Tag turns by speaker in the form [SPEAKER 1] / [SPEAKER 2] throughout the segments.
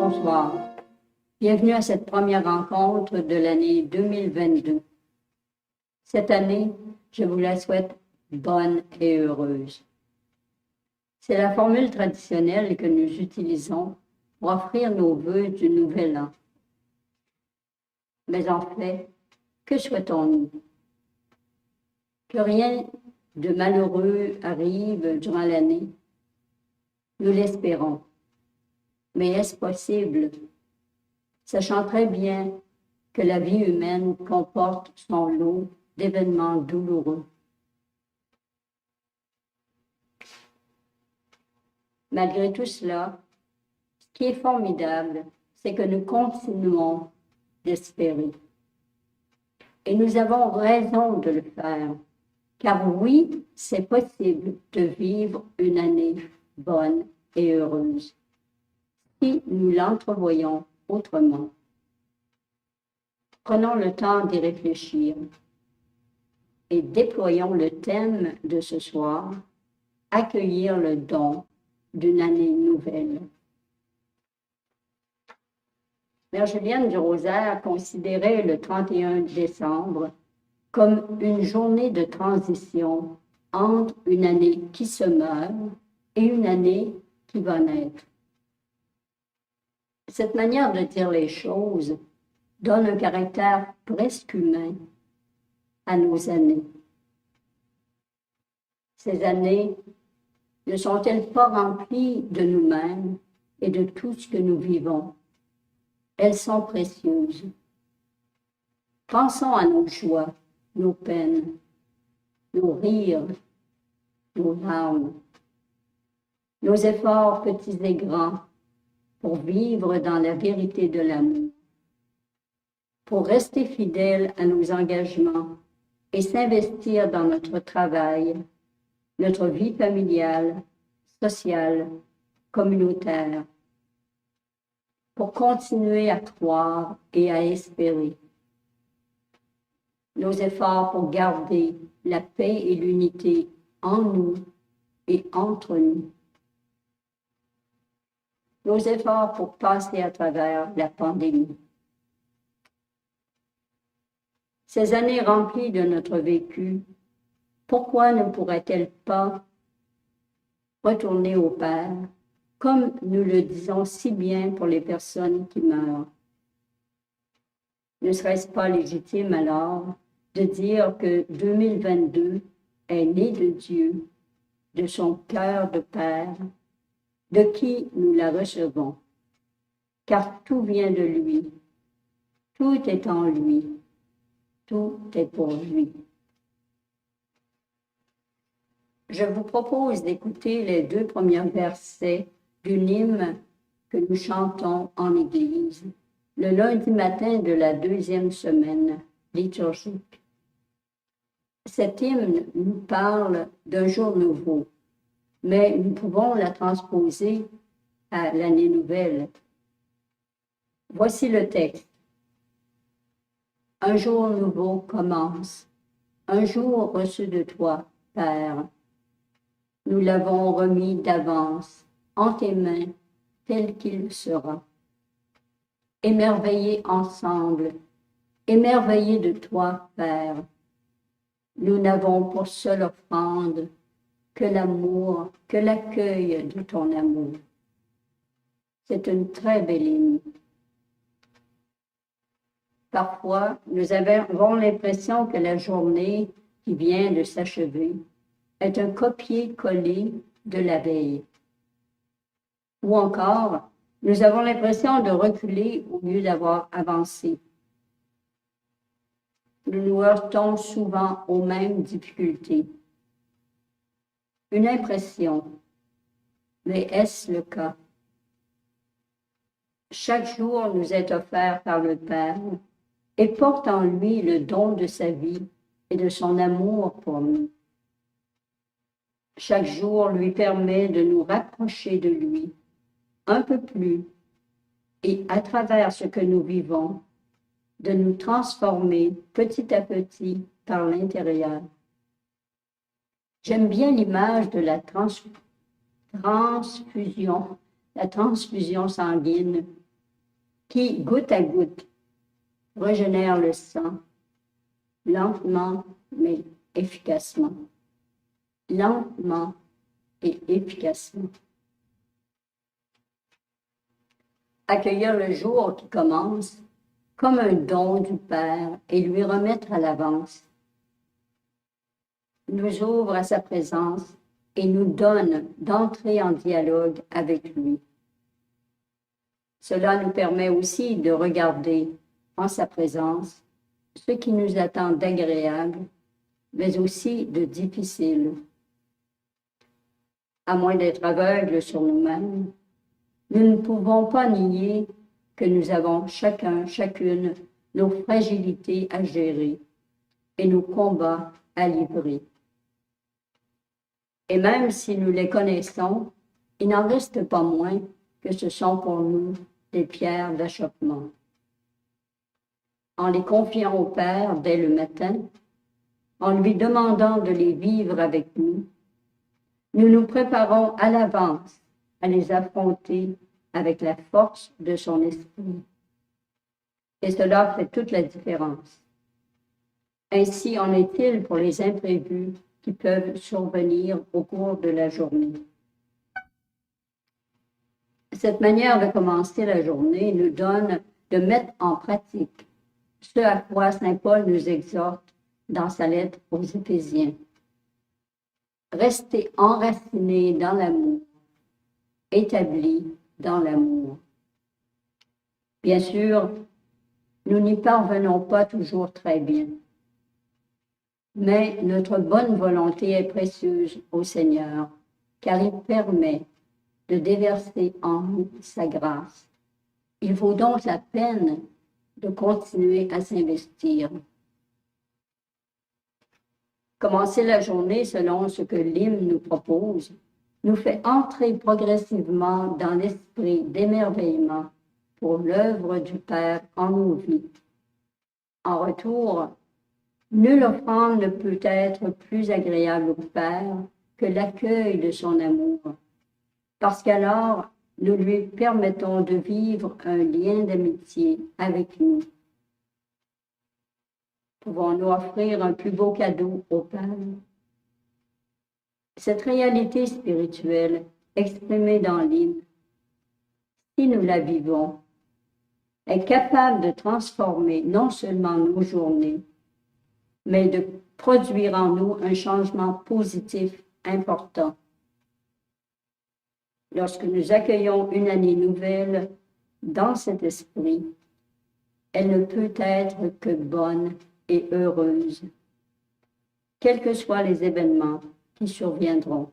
[SPEAKER 1] Bonsoir. Bienvenue à cette première rencontre de l'année 2022. Cette année, je vous la souhaite bonne et heureuse. C'est la formule traditionnelle que nous utilisons pour offrir nos vœux du nouvel an. Mais en fait, que souhaitons-nous? Que rien de malheureux arrive durant l'année. Nous l'espérons. Mais est-ce possible? Sachant très bien que la vie humaine comporte son lot d'événements douloureux. Malgré tout cela, ce qui est formidable, c'est que nous continuons d'espérer. Et nous avons raison de le faire, car oui, c'est possible de vivre une année bonne et heureuse, si nous l'entrevoyons autrement. Prenons le temps d'y réfléchir et déployons le thème de ce soir, accueillir le don d'une année nouvelle. Mère Julienne du Rosaire considérait le 31 décembre comme une journée de transition entre une année qui se meurt et une année qui va naître. Cette manière de dire les choses donne un caractère presque humain à nos années. Ces années ne sont-elles pas remplies de nous-mêmes et de tout ce que nous vivons? Elles sont précieuses. Pensons à nos joies, nos peines, nos rires, nos larmes, nos efforts petits et grands pour vivre dans la vérité de l'amour, pour rester fidèles à nos engagements et s'investir dans notre travail, notre vie familiale, sociale, communautaire, pour continuer à croire et à espérer. Nos efforts pour garder la paix et l'unité en nous et entre nous. Nos efforts pour passer à travers la pandémie. Ces années remplies de notre vécu, pourquoi ne pourraient-elles pas retourner au Père, comme nous le disons si bien pour les personnes qui meurent? Ne serait-ce pas légitime alors de dire que 2022 est né de Dieu, de son cœur de Père, de qui nous la recevons, car tout vient de lui, tout est en lui, tout est pour lui. Je vous propose d'écouter les 2 premiers versets d'une hymne que nous chantons en Église, le lundi matin de la 2e semaine liturgique. Cet hymne nous parle d'un jour nouveau, mais nous pouvons la transposer à l'année nouvelle. Voici le texte. Un jour nouveau commence, un jour reçu de toi, Père. Nous l'avons remis d'avance, en tes mains, tel qu'il sera. Émerveillés ensemble, émerveillés de toi, Père. Nous n'avons pour seule offrande que l'amour, que l'accueil de ton amour. C'est une très belle hymne. Parfois, nous avons l'impression que la journée qui vient de s'achever est un copier-coller de la veille. Ou encore, nous avons l'impression de reculer au lieu d'avoir avancé. Nous nous heurtons souvent aux mêmes difficultés. Une impression, mais est-ce le cas? Chaque jour nous est offert par le Père et porte en lui le don de sa vie et de son amour pour nous. Chaque jour lui permet de nous rapprocher de lui un peu plus et à travers ce que nous vivons, de nous transformer petit à petit par l'intérieur. J'aime bien l'image de la transfusion sanguine qui, goutte à goutte, régénère le sang, lentement mais efficacement. Lentement et efficacement. Accueillir le jour qui commence comme un don du Père et lui remettre à l'avance nous ouvre à sa présence et nous donne d'entrer en dialogue avec lui. Cela nous permet aussi de regarder en sa présence ce qui nous attend d'agréable, mais aussi de difficile. À moins d'être aveugles sur nous-mêmes, nous ne pouvons pas nier que nous avons chacune, nos fragilités à gérer et nos combats à livrer. Et même si nous les connaissons, il n'en reste pas moins que ce sont pour nous des pierres d'achoppement. En les confiant au Père dès le matin, en lui demandant de les vivre avec nous, nous nous préparons à l'avance à les affronter avec la force de son esprit. Et cela fait toute la différence. Ainsi en est-il pour les imprévus qui peuvent survenir au cours de la journée. Cette manière de commencer la journée nous donne de mettre en pratique ce à quoi saint Paul nous exhorte dans sa lettre aux Éphésiens. Restez enracinés dans l'amour, établis dans l'amour. Bien sûr, nous n'y parvenons pas toujours très bien, mais notre bonne volonté est précieuse au Seigneur, car il permet de déverser en nous sa grâce. Il vaut donc la peine de continuer à s'investir. Commencer la journée selon ce que l'hymne nous propose nous fait entrer progressivement dans l'esprit d'émerveillement pour l'œuvre du Père en nos vies. En retour, nulle offrande ne peut être plus agréable au Père que l'accueil de son amour, parce qu'alors nous lui permettons de vivre un lien d'amitié avec nous. Pouvons-nous offrir un plus beau cadeau au Père? Cette réalité spirituelle exprimée dans l'hymne, si nous la vivons, est capable de transformer non seulement nos journées, mais de produire en nous un changement positif important. Lorsque nous accueillons une année nouvelle dans cet esprit, elle ne peut être que bonne et heureuse, quels que soient les événements qui surviendront.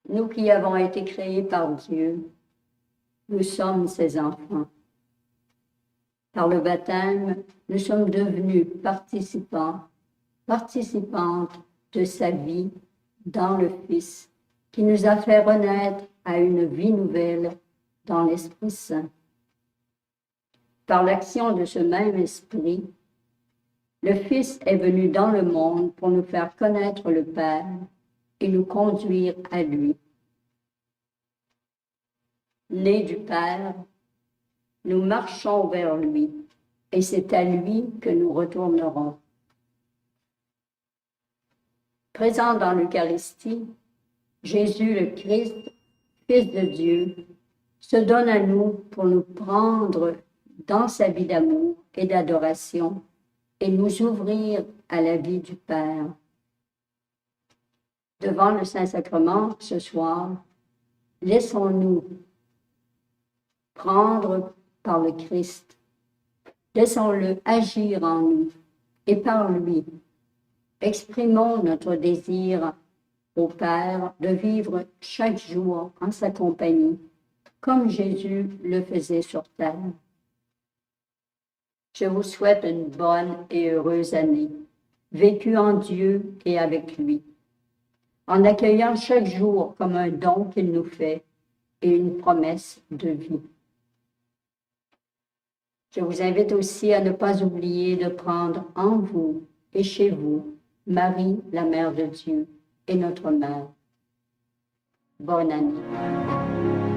[SPEAKER 1] Nous qui avons été créés par Dieu, nous sommes ses enfants. Par le baptême, nous sommes devenus participantes de sa vie dans le Fils, qui nous a fait renaître à une vie nouvelle dans l'Esprit Saint. Par l'action de ce même Esprit, le Fils est venu dans le monde pour nous faire connaître le Père et nous conduire à lui. Nés du Père, nous marchons vers lui et c'est à lui que nous retournerons. Présent dans l'Eucharistie, Jésus le Christ, Fils de Dieu, se donne à nous pour nous prendre dans sa vie d'amour et d'adoration et nous ouvrir à la vie du Père. Devant le Saint-Sacrement, ce soir, laissons-nous prendre par le Christ. Laissons-le agir en nous et par lui. Exprimons notre désir au Père de vivre chaque jour en sa compagnie, comme Jésus le faisait sur terre. Je vous souhaite une bonne et heureuse année, vécue en Dieu et avec lui, en accueillant chaque jour comme un don qu'il nous fait et une promesse de vie. Je vous invite aussi à ne pas oublier de prendre en vous et chez vous Marie, la Mère de Dieu, et notre Mère. Bonne année.